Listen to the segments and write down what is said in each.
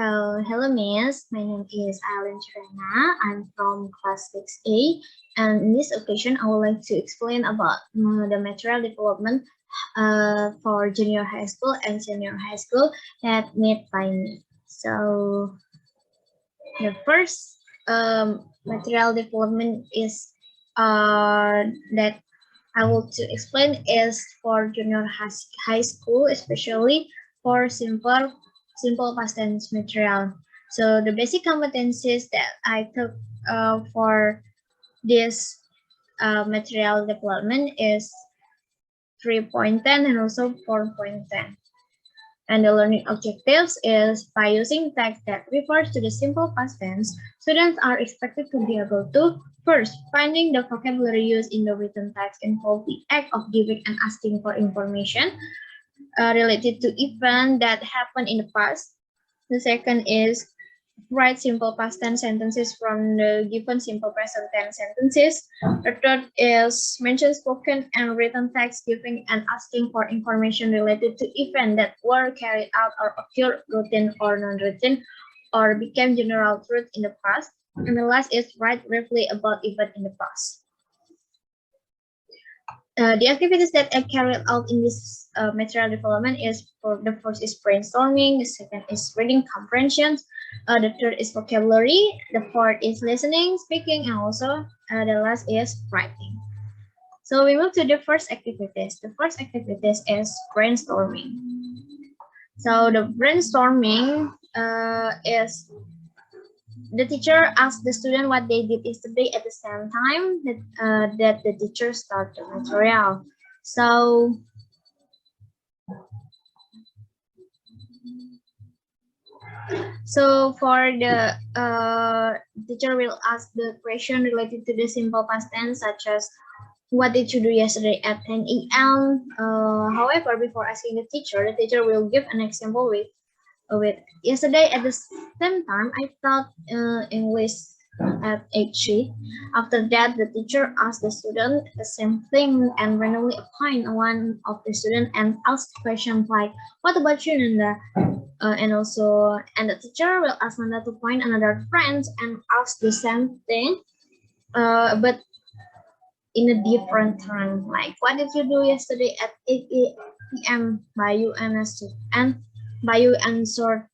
Hello, Miss. My name is Ailin Cyrena. I'm from class 6A, and in this occasion, I would like to explain about the material development for junior high school and senior high school that made by me. So, the first material development is that I want to explain is for junior high school, especially for simple past tense material. So the basic competencies that I took for this material development is 3.10 and also 4.10. And the learning objectives is by using text that refers to the simple past tense, students are expected to be able to first, finding the vocabulary used in the written text involve the act of giving and asking for information related to events that happened in the past. The second is write simple past tense sentences from the given simple present tense sentences. The third is mention spoken and written text giving and asking for information related to events that were carried out or occurred routine or non-routine or became general truth in the past. And the last is write briefly about event in the past. The activities that are carried out in this material development is for the first is brainstorming, the second is reading comprehension, the third is vocabulary, the fourth is listening, speaking, and also the last is writing. So we move to the first activities. The first activities is brainstorming. So the brainstorming is the teacher asks the student what they did yesterday at the same time that the teacher started the material. So for the teacher will ask the question related to the simple past tense, such as what did you do yesterday at 10 a.m. However, before asking the teacher will give an example with yesterday at the same time I taught English at age 3. After that, the teacher asked the student the same thing and randomly appoint one of the student and ask questions like, "What about you, Nanda?" And the teacher will ask Nanda to point another friend and ask the same thing, but in a different time. Like, "What did you do yesterday at 8 p.m.?" Bayu answered.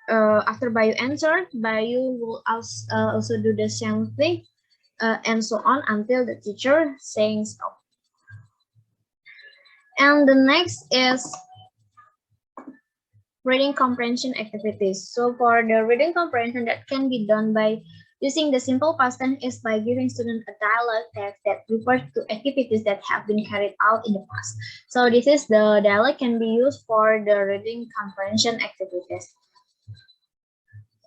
After Bayu answered, Bayu will also do the same thing, and so on until the teacher saying stop. And the next is reading comprehension activities. So for the reading comprehension that can be done by using the simple past tense is by giving students a dialogue text that refers to activities that have been carried out in the past. So this is the dialogue can be used for the reading comprehension activities.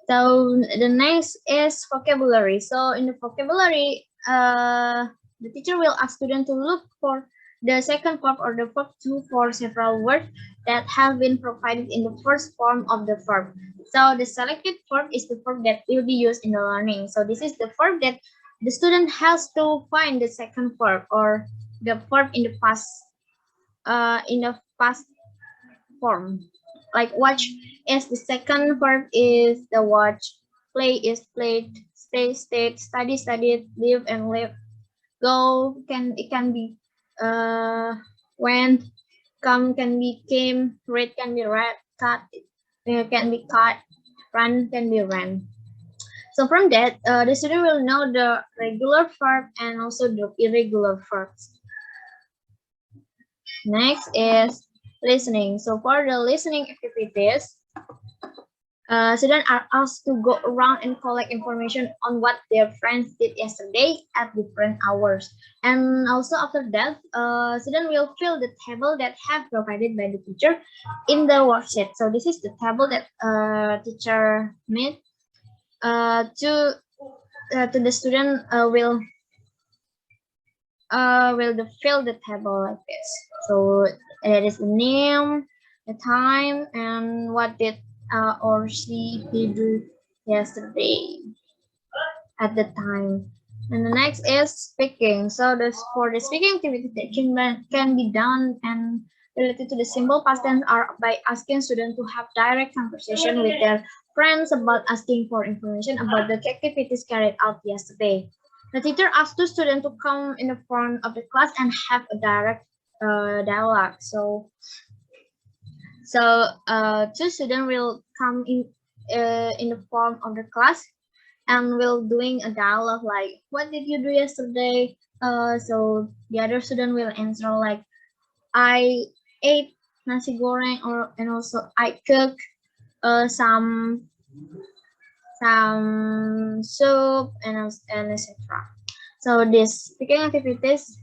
So the next is vocabulary. So in the vocabulary, the teacher will ask students to look for the second verb or the verb to for several words that have been provided in the first form of the verb. So the selected verb is the verb that will be used in the learning. So this is the verb that the student has to find the second verb or the verb in the past form. Like watch is the second verb is the watch, play is played, stay stayed, study studied, live and live, go it can be went, come can be came, read can be read, cut can be cut, run can be ran. So from that, the student will know the regular verb and also the irregular verbs. Next is listening. So for the listening activities, students are asked to go around and collect information on what their friends did yesterday at different hours. And also after that, students will fill the table that have provided by the teacher in the worksheet. So this is the table that teacher made to the student will fill the table like this. So it is the name, the time, and what did or she do yesterday at the time. And the next is speaking. So for the speaking activity that can be done and related to the simple past tense are by asking students to have direct conversation with their friends about asking for information about the activities carried out yesterday. The teacher asked two students to come in the front of the class and have a direct dialogue. Two students will come in the front of the class and will doing a dialogue like, what did you do yesterday? So the other student will answer like, I ate nasi goreng, and also I cook some soup and etc. So these speaking activities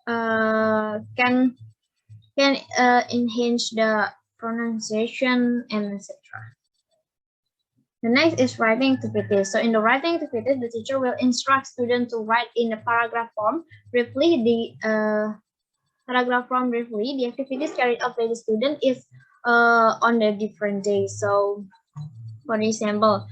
can enhance the pronunciation and etc. The next is writing activities. So in the writing activities, the teacher will instruct students to write in the paragraph form briefly. The activities carried out by the student is on the different days. So for example,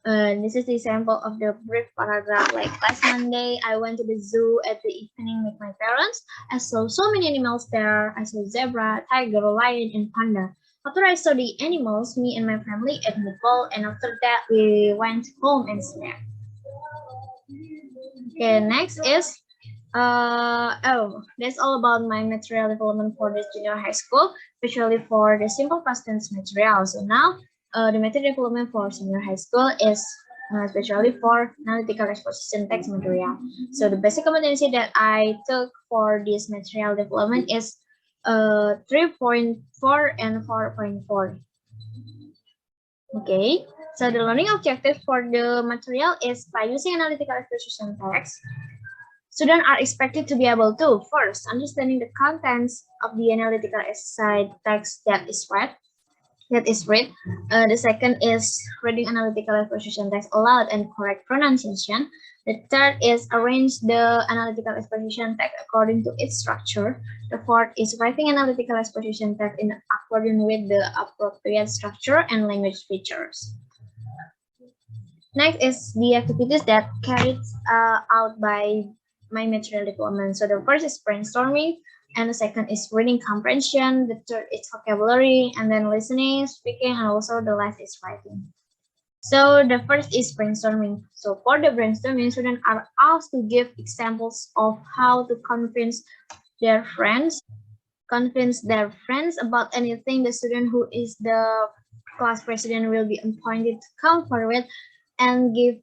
this is the example of the brief paragraph. Like last Monday, I went to the zoo at the evening with my parents. I saw so many animals there. I saw zebra, tiger, lion, and panda. After I saw the animals, me and my family ate meatball, and after that, we went home and slept. Okay, next is that's all about my material development for the junior high school, especially for the simple past tense material. So now, the material development for senior high school is especially for analytical exposition text material. So the basic competency that I took for this material development is 3.4 and 4.4. Okay, so the learning objective for the material is by using analytical exposition text, students are expected to be able to, first, understanding the contents of the analytical essay text that is read. The second is reading analytical exposition text aloud and correct pronunciation. The third is arrange the analytical exposition text according to its structure. The fourth is writing analytical exposition text in accordance with the appropriate structure and language features. Next is the activities that carried out by my material development. So the first is brainstorming, and the second is reading comprehension. The third is vocabulary, and then listening, speaking, and also the last is writing. So the first is brainstorming. So for the brainstorming, students are asked to give examples of how to convince their friends about anything. The student who is the class president will be appointed to come forward and give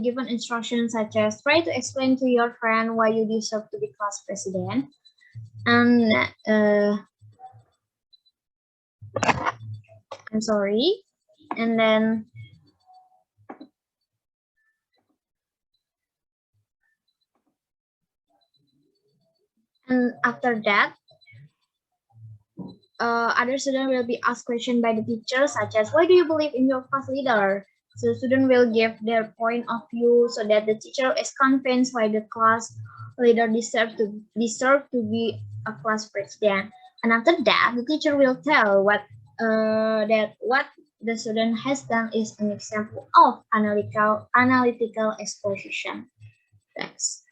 given instructions such as try to explain to your friend why you deserve to be class president, and I'm sorry, and then after that, other students will be asked questions by the teacher such as why do you believe in your class leader? So student will give their point of view so that the teacher is convinced why the class leader deserve to be a class president. And after that, the teacher will tell what the student has done is an example of analytical exposition. Thanks.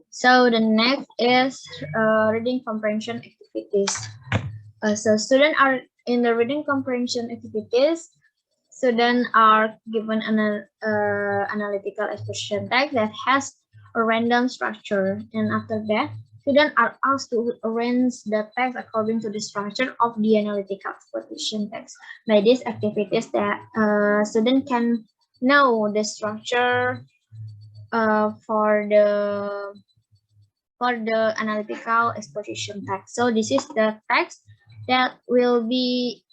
So the next is reading comprehension activities. So students are in the reading comprehension activities. Students are given an analytical exposition text that has a random structure, and after that, students are asked to arrange the text according to the structure of the analytical exposition text. By these activities, that students can know the structure for the analytical exposition text. So this is the text that will be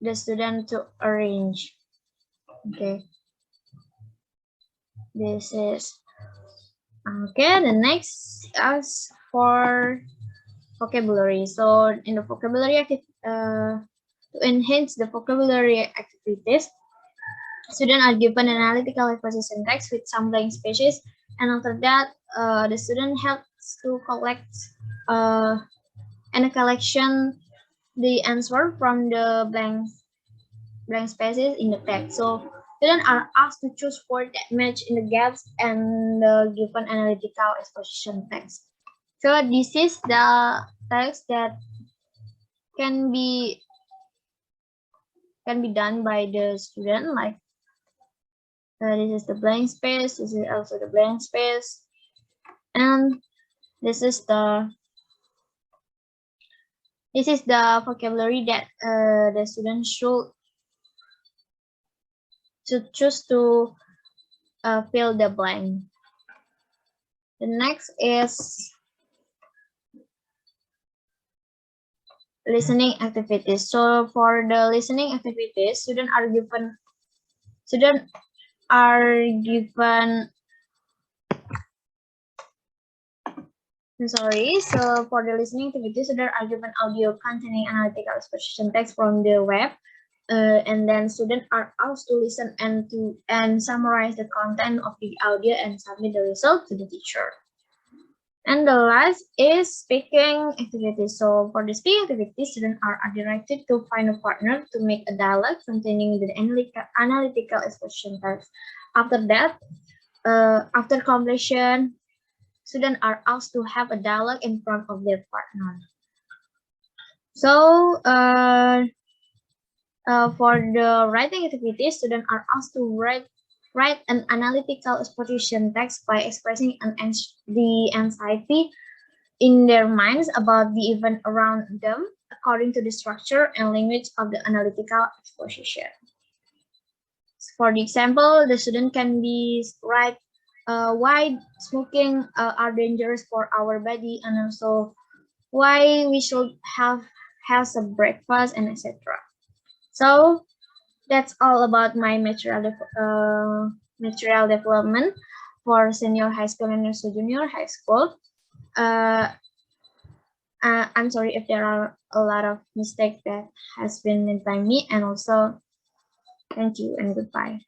the student to arrange. Okay, this is okay. The next is for vocabulary. So in the vocabulary to enhance the vocabulary activities, students are given an analytical exposition text with some blank spaces, and after that, the student helps to collect and a collection the answer from the blank spaces in the text. So students are asked to choose words that match in the gaps and the given analytical exposition text. So this is the text that can be can be done by the student, like this is the blank space, this is also the blank space, and this is the vocabulary that the student should choose to fill the blank. The next is listening activities. So for the listening activities, students are given so for the listening activities, students are given audio containing analytical exposition text from the web, and then students are asked to listen and summarize the content of the audio and submit the result to the teacher. And the last is speaking activities. So for the speaking activities, students are directed to find a partner to make a dialogue containing the analytical exposition text. After that, after completion, students are asked to have a dialogue in front of their partner. So for the writing activities, students are asked to write an analytical exposition text by expressing the anxiety in their minds about the event around them according to the structure and language of the analytical exposition. For the example, the student can be write why smoking are dangerous for our body, and also why we should have some breakfast, and etc. So that's all about my material development for senior high school and also junior high school. I'm sorry if there are a lot of mistakes that has been made by me, and also thank you and goodbye.